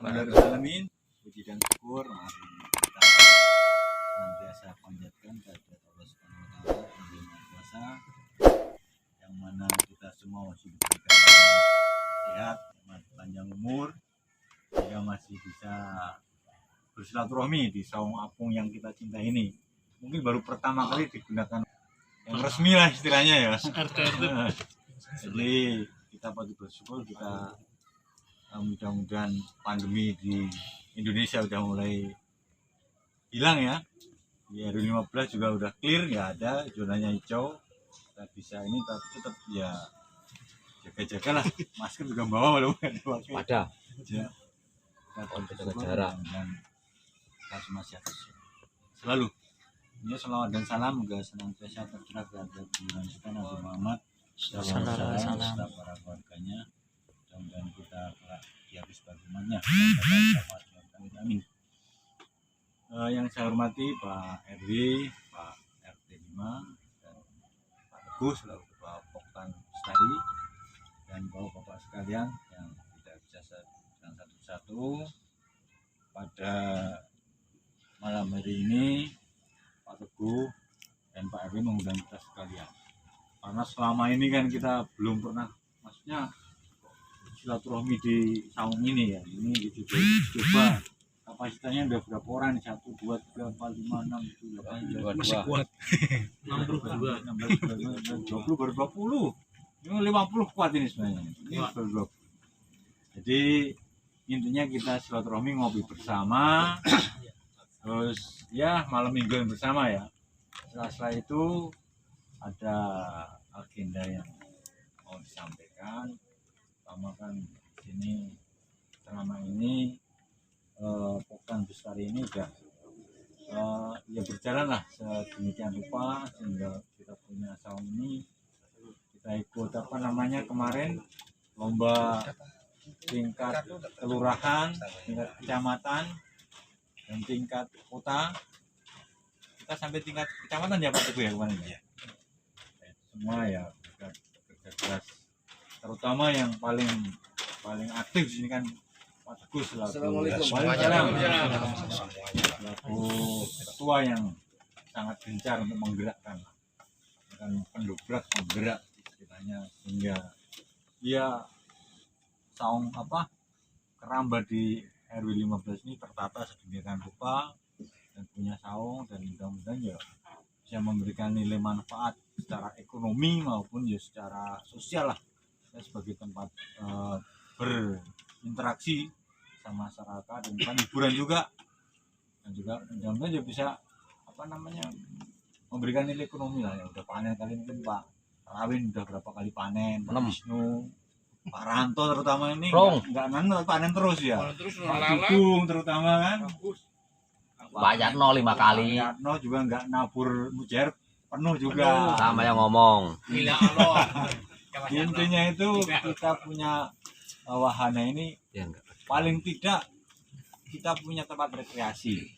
Alhamdulillah, puji dan syukur mari kita senantiasa panjatkan kepada Allah Subhanahu wa taala yang Maha Kuasa, yang mana kita semua masih diberikan sehat, panjang umur, sehingga masih bisa bersilaturahmi di saung apung yang kita cintai ini. Mungkin baru pertama kali digunakan yang resmi lah istilahnya ya. Jadi kita patut bersyukur, kita mudah-mudahan pandemi di Indonesia udah mulai hilang ya. Di RW 15 juga udah clear, nggak ada zonanya hijau. Kita bisa ini, tapi tetap ya jaga-jaga lah. Masker juga bawa walaupun Ada. Ya. Kita jaga jarak. dan kita semua sehat selalu. Ini selawat dan salam juga senantiasa tercurah kepada junjungan kita Nabi Muhammad serta para keluarganya. Mudah-mudahan kita di habis bagaimana. Amin. Yang saya hormati Pak RW, Pak RT 5, dan Pak Teguh selaku Ketua Poktan Lestari, dan Bapak-Bapak sekalian yang tidak bisa saya bilang satu-satu pada malam hari ini. Pak Teguh dan Pak RW mengundang kita sekalian karena selama ini kan kita belum pernah, maksudnya silaturahmi di saung ini ya. Ini coba kapasitasnya udah berapa orang? 1, 2, 3, 4, 5, 6, 7, 8, 9, masih kuat. 16, 20, baru 20. Ini 50 kuat ini sebenarnya. Ini baru 20. Jadi intinya kita silaturahmi, ngopi bersama, terus ya malam mingguan bersama ya. Setelah itu ada agenda yang mau disampaikan. Pertama kan di sini selama ini Poktan Lestari ini udah ya berjalan lah sedemikian rupa sehingga kita punya saung ini. Kita ikut apa namanya kemarin lomba tingkat kelurahan, tingkat kecamatan, dan tingkat kota. Kita sampai tingkat kecamatan ya Pak Teguh ya kemarin ya. Semua ya kerja keras, terutama yang paling aktif di sini kan Pak Teguh selaku ketua yang sangat gencar untuk menggerakkan, dan pendobrak penggerak istilahnya, sehingga dia saung keramba di RW 15 ini tertata sedemikian rupa dan punya saung, dan mudah-mudahan ya bisa memberikan nilai manfaat secara ekonomi maupun ya secara sosial lah, ya, sebagai tempat berinteraksi sama masyarakat dan kan hiburan juga, dan juga mudah-mudahan ya bisa memberikan nilai ekonomi lah. Ya udah panen kali ini kan Pak Rawin udah berapa kali panen, Pak Wisnu, Pak Ranto terutama ini nggak panen terus ya, Pak Dukung terutama kan, Pak Yatno 5 kali. Pak Yatno juga nggak nabur mujair penuh juga. Sama yang ngomong. Intinya itu kita punya wahana ini Ya, paling tidak kita punya tempat rekreasi.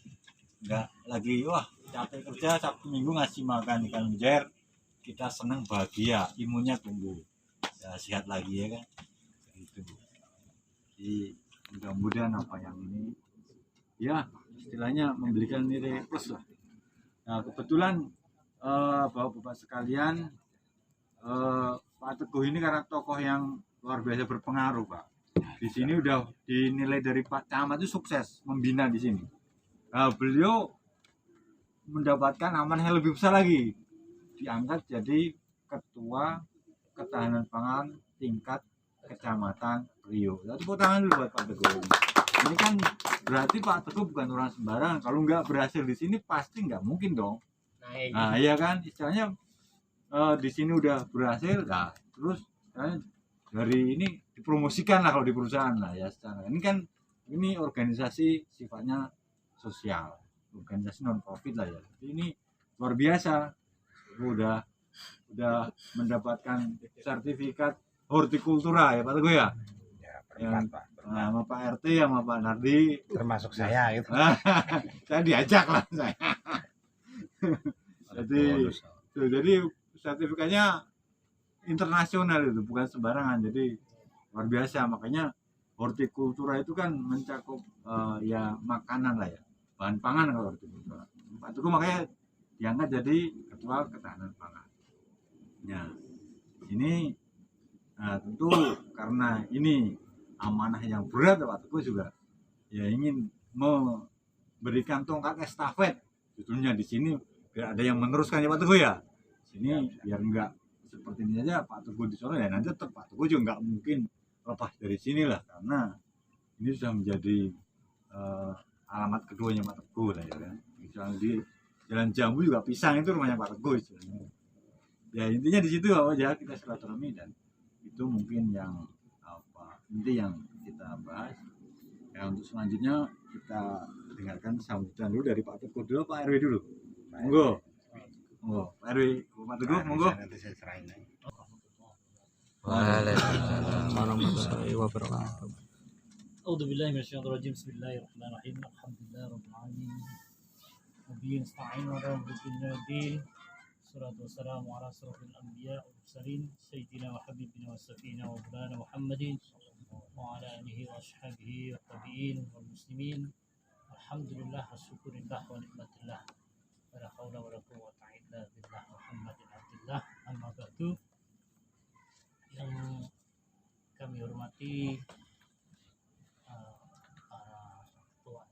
Nggak lagi capek kerja Sabtu Minggu ngasih makan ikan mujair, kita senang bahagia, imunnya tumbuh ya, sehat lagi ya kan gitu. Jadi mudah-mudahan apa yang ini ya istilahnya memberikan nilai plus lah. Nah kebetulan bapak-bapak sekalian, Pak Teguh ini karena tokoh yang luar biasa berpengaruh Pak. Di sini udah dinilai dari Pak Camat itu sukses membina di sini. Nah, beliau mendapatkan amanah yang lebih besar lagi, diangkat jadi ketua ketahanan pangan tingkat kecamatan Priok. Jadi tepuk tangan dulu buat Pak Teguh. Ini kan berarti Pak Teguh bukan orang sembarangan. Kalau nggak berhasil di sini pasti nggak mungkin dong. Nah iya kan, istilahnya di sini udah berhasil, nah terus dari ini dipromosikan lah kalau di perusahaan lah ya. Secara ini kan ini organisasi sifatnya sosial, organisasi non profit lah ya. Jadi ini luar biasa, udah mendapatkan sertifikat hortikultura ya Pak Teguh ya. Yang sama Pak RT sama Pak Nardi Termasuk saya gitu. saya diajak lah saya. jadi sertifikatnya internasional itu bukan sembarangan, jadi luar biasa. Makanya hortikultura itu kan mencakup ya makanan lah ya, bahan pangan kalau hortikultura. Pak Teguh makanya diangkat jadi ketua ketahanan pangan. Nah, ini tentu karena ini amanah yang berat Pak Teguh juga ya ingin memberikan tongkat estafet sebetulnya di sini biar ada yang meneruskan ya Pak Teguh ya. Sini biar enggak seperti ini aja Pak Teguh di Solo ya nanti tetap Pak Teguh juga nggak mungkin lepas dari sini lah karena ini sudah menjadi alamat keduanya Pak Teguh lah ya kan. Misalnya di Jalan Jambu juga pisang itu rumahnya Pak Teguh istilahnya. Ya intinya di situ aja kita silaturahmi dan itu mungkin yang inti yang kita bahas. Ya untuk selanjutnya kita dengarkan sambutan dulu dari Pak Teguh dulu, Pak RW dulu. Monggo. Monggo, Pak RW, Pak Teguh, monggo. Nanti saya serahin. Waalaikumsalam warahmatullahi wabarakatuh. أعوذ بالله من الشيطان الرجيم بسم الله الرحمن الرحيم الحمد لله رب العالمين وبه نستعين ولا نضل الدين والصلاة والسلام على أشرف الأنبياء والمرسلين سيدنا وحبيبنا وسفينا ومولانا محمد وعلى آله وأصحابه والتابعين والمسلمين الحمد لله والشكر لله ونعمة الله ولا حول ولا قوة إلا بالله محمد عبد الله أما بعد yang kami hormati para ketua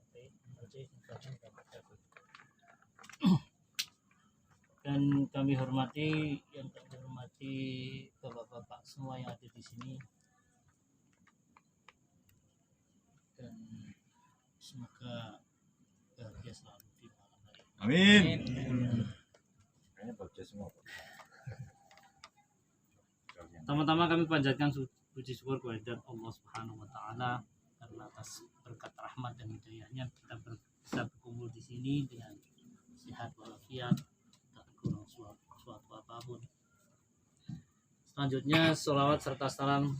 dan kami hormati bapak-bapak semua yang ada di sini dan semoga bahagia selalu di malam hari. Amin. Kayaknya bagus semua. Pertama-tama kami panjatkan puji syukur kepada Allah Subhanahu wa taala karena atas berkat rahmat dan hidayahnya kita bisa berkumpul di sini dengan sehat walafiat tak kurang suatu apapun. Selanjutnya sholawat serta salam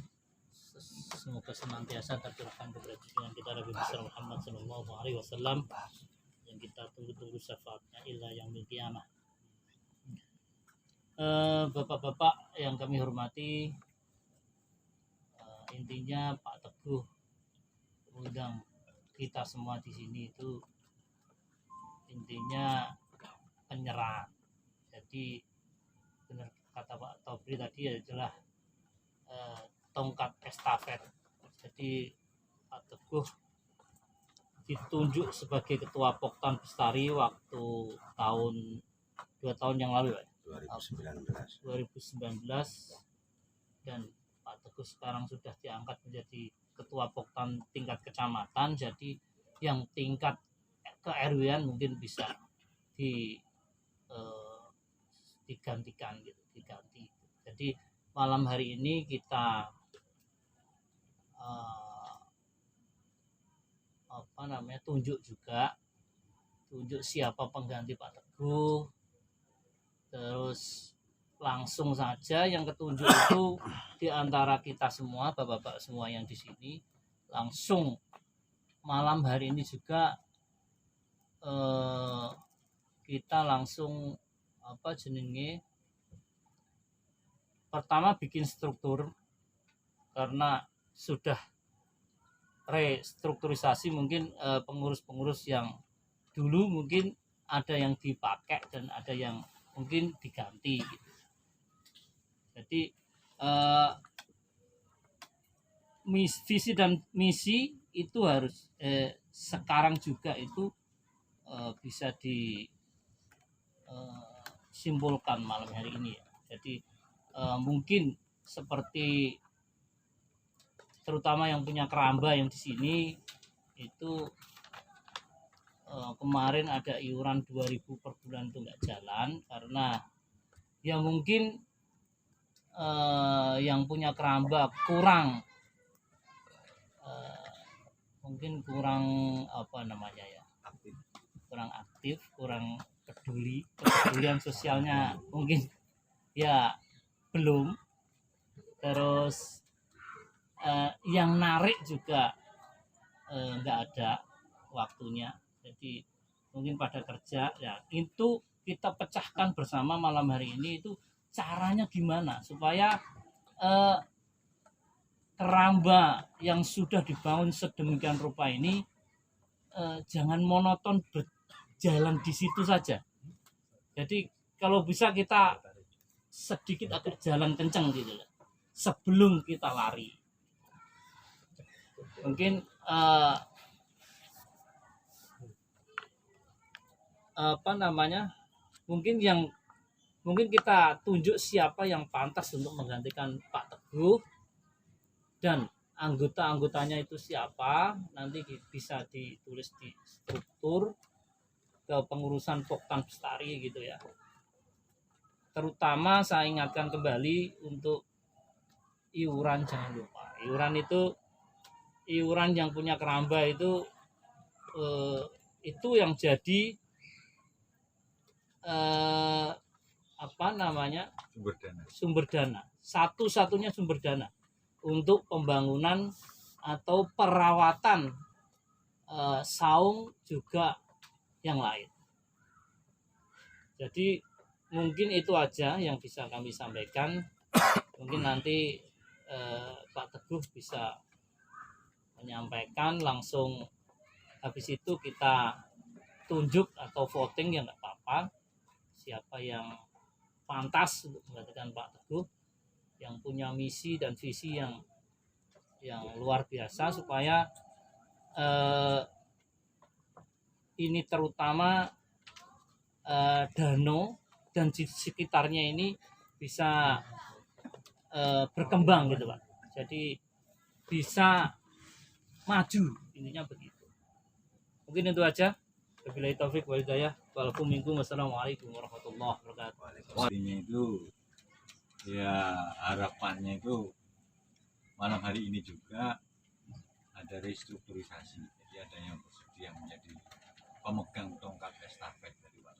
semoga senantiasa tercurahkan kepada junjungan kita Nabi besar Muhammad sallallahu alaihi wasallam yang kita tunggu-tunggu syafaatnya ila yaumil qiyamah. Bapak-bapak yang kami hormati, intinya Pak Teguh mengundang kita semua di sini itu intinya penyerahan. Jadi benar kata Pak Tobri tadi adalah tongkat estafet. Jadi Pak Teguh ditunjuk sebagai ketua Poktan Bestari waktu tahun 2 tahun yang lalu ya. 2019 dan Pak Teguh sekarang sudah diangkat menjadi ketua Poktan tingkat kecamatan, jadi yang tingkat ke RW-an mungkin bisa digantikan gitu, diganti. Jadi malam hari ini kita tunjuk siapa pengganti Pak Teguh. Terus langsung saja yang ketunjuk itu di antara kita semua, bapak-bapak semua yang di sini, langsung malam hari ini juga kita langsung pertama bikin struktur karena sudah restrukturisasi mungkin pengurus-pengurus yang dulu mungkin ada yang dipakai dan ada yang mungkin diganti gitu. Jadi visi dan misi itu harus sekarang juga itu bisa disimpulkan malam hari ini ya. Jadi mungkin seperti terutama yang punya keramba yang di sini itu kemarin ada iuran 2.000 per bulan itu nggak jalan karena ya mungkin yang punya keramba kurang kurang aktif, kurang kepedulian sosialnya mungkin ya belum. Terus yang narik juga nggak ada waktunya. Jadi mungkin pada kerja ya, itu kita pecahkan bersama malam hari ini itu caranya gimana supaya keramba yang sudah dibangun sedemikian rupa ini jangan monoton berjalan di situ saja. Jadi kalau bisa kita sedikit agak jalan kencang gitu sebelum kita lari. Mungkin mungkin kita tunjuk siapa yang pantas untuk menggantikan Pak Teguh dan anggota-anggotanya itu siapa, nanti bisa ditulis di struktur kepengurusan Poktan Bestari gitu ya. Terutama saya ingatkan kembali untuk iuran, jangan lupa. Iuran itu, iuran yang punya keramba itu yang jadi sumber dana, satu-satunya sumber dana untuk pembangunan atau perawatan saung juga yang lain. Jadi mungkin itu aja yang bisa kami sampaikan. Mungkin nanti Pak Teguh bisa menyampaikan langsung, habis itu kita tunjuk atau voting ya nggak apa-apa, siapa yang pantas untuk menggantikan Pak Teguh, yang punya misi dan visi yang luar biasa, supaya ini terutama Danau dan di sekitarnya ini bisa berkembang gitu Pak. Jadi bisa maju, intinya begitu. Mungkin itu aja. Wabillahi taufik wal hidayah. Wassalamualaikum warahmatullahi wabarakatuh. Intinya itu ya, harapannya itu malam hari ini juga ada restrukturisasi. Jadi ada yang bersedia menjadi pemegang tongkat estafet dari Pak.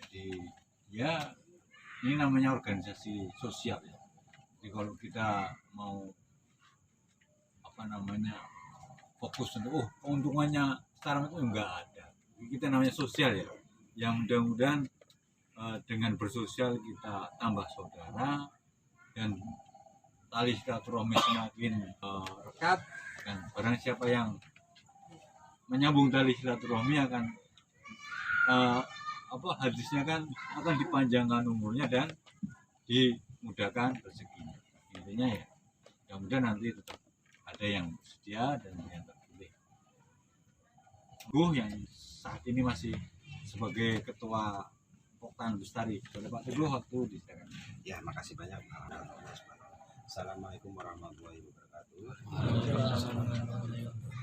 Jadi ya ini namanya organisasi sosial ya. Jadi kalau kita mau fokus untuk keuntungannya sekarang itu enggak ada. Kita namanya sosial ya. Yang mudah-mudahan dengan bersosial kita tambah saudara dan tali silaturahmi semakin rekat, dan barang siapa yang menyambung tali silaturahmi akan hadisnya kan akan dipanjangkan umurnya dan dimudahkan rezekinya. Intinya ya, mudah-mudahan nanti tetap ada yang setia dan yang terpilih. Yang saat ini masih sebagai ketua Poktan Bestari. Oleh Pak Teguh waktu di sana. Ya, makasih banyak. Assalamualaikum warahmatullahi wabarakatuh.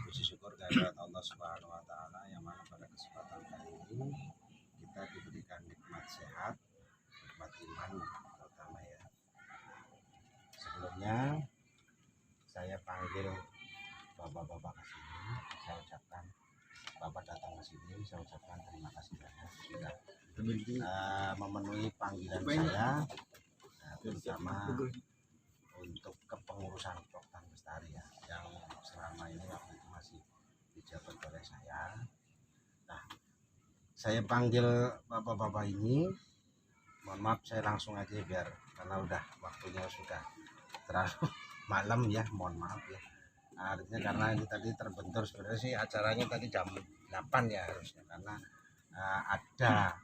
Puji syukur kehadirat Allah Subhanahu wa taala yang mana pada kesempatan kali ini kita diberikan nikmat sehat, nikmat iman terutama ya. Sebelumnya saya panggil bapak-bapak ke sini, saya ucapkan bapak datang ke sini, saya ucapkan terima kasih banyak sudah memenuhi panggilan saya, terutama untuk kepengurusan Poktan Bestari ya, yang selama ini waktu itu masih dijabat oleh saya. Nah, saya panggil bapak-bapak ini, mohon maaf saya langsung aja biar, karena udah waktunya sudah terlalu malam ya, mohon maaf ya. Artinya karena ini tadi terbentur, sebenarnya sih acaranya tadi jam 8 ya harusnya, karena ada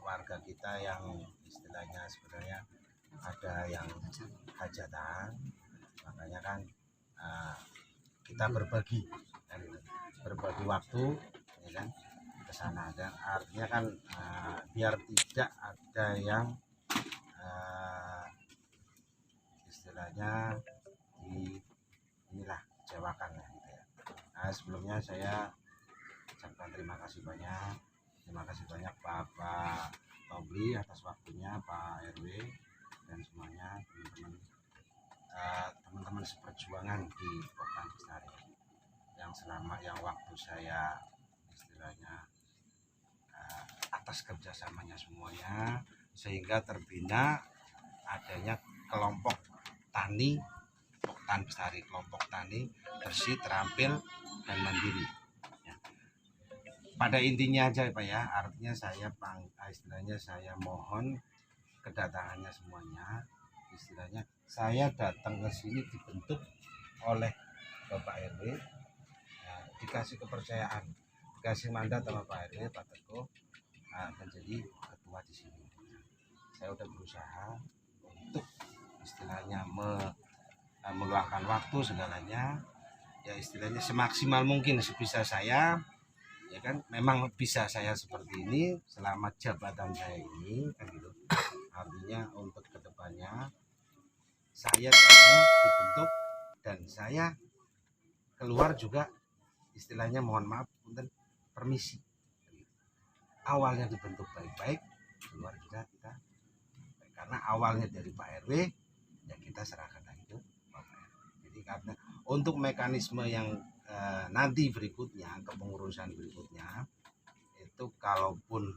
warga kita yang istilahnya sebenarnya ada yang hajatan, makanya kan kita berbagi waktu ya kan ke sana, dan artinya kan biar tidak ada yang istilahnya inilah kecewakan ya gitu ya. Nah, sebelumnya saya ucapkan terima kasih banyak Bapak Tobli atas waktunya, Pak RW dan semuanya teman-teman seperjuangan di Poktan Bestari yang selama waktu saya istilahnya atas kerjasamanya semuanya, sehingga terbina adanya kelompok tani Poktan Bestari, kelompok tani bersih, terampil dan mandiri ya. Pada intinya aja Pak ya, artinya saya istilahnya saya mohon kedatangannya semuanya di istilahnya saya datang ke sini dibentuk oleh Bapak RW, dikasih kepercayaan, dikasih mandat sama Pak RW, Pak Teguh, menjadi ketua di sini. Saya udah berusaha untuk istilahnya meluangkan waktu segalanya, ya istilahnya semaksimal mungkin sebisa saya, ya kan. Memang bisa saya seperti ini selama jabatan saya ini, kan gitu. Artinya untuk kedepannya saya dibentuk dan saya keluar juga istilahnya mohon maaf untuk permisi. Awalnya dibentuk baik-baik, keluar juga kita baik. Karena awalnya dari Pak RW, ya kita serahkan lagi ke Bapak RW. Jadi karena untuk mekanisme yang nanti berikutnya, kepengurusan berikutnya, itu kalaupun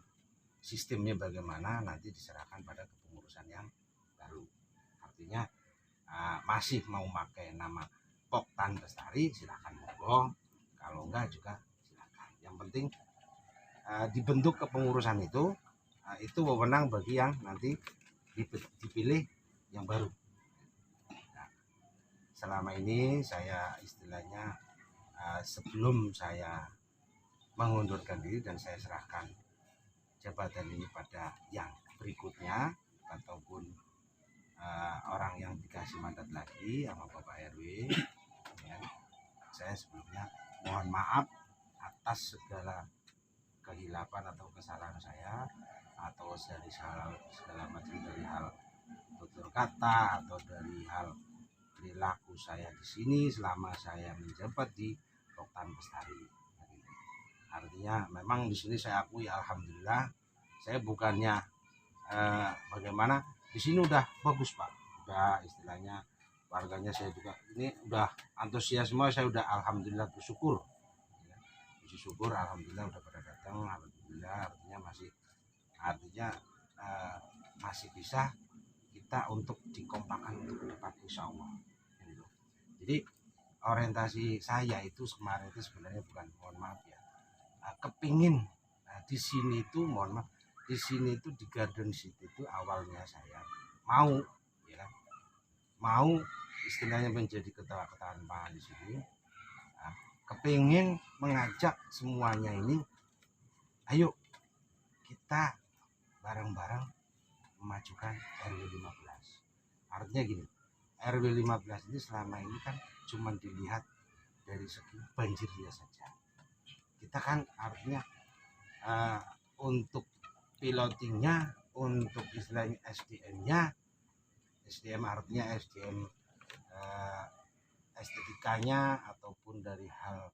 sistemnya bagaimana nanti diserahkan pada kepengurusan yang baru. Artinya masih mau pakai nama Poktan Bestari silakan monggo, kalau enggak juga silakan. Yang penting dibentuk kepengurusan itu wewenang bagi yang nanti dipilih yang baru. Nah, selama ini saya istilahnya sebelum saya mengundurkan diri dan saya serahkan jabatan ini pada yang berikutnya ataupun orang yang dikasih mandat lagi sama Bapak RW, ya, saya sebelumnya mohon maaf atas segala kehilapan atau kesalahan saya, atau dari segala macam, dari hal tutur kata atau dari hal perilaku saya di sini selama saya menjabat di Poktan Bestari. Artinya memang di sini saya akui alhamdulillah, saya bukannya bagaimana, di sini udah bagus Pak, udah istilahnya warganya saya juga ini udah antusias semua, saya udah alhamdulillah bersyukur, alhamdulillah udah pada datang, alhamdulillah. Artinya masih bisa kita untuk dikompakan untuk ke depan insya Allah. Jadi orientasi saya itu kemarin itu sebenarnya bukan, mohon maaf ya, kepingin di sini itu, mohon maaf, di sini itu di Garden City itu awalnya saya mau, ya kan, mau istilahnya menjadi ketua pangan di sini, kepingin mengajak semuanya ini, ayo kita bareng-bareng memajukan RW 15. Artinya gini, RW 15 ini selama ini kan cuma dilihat dari segi banjirnya saja. Kita kan artinya untuk pilotingnya, untuk istilahnya SDM artinya SDM estetikanya ataupun dari hal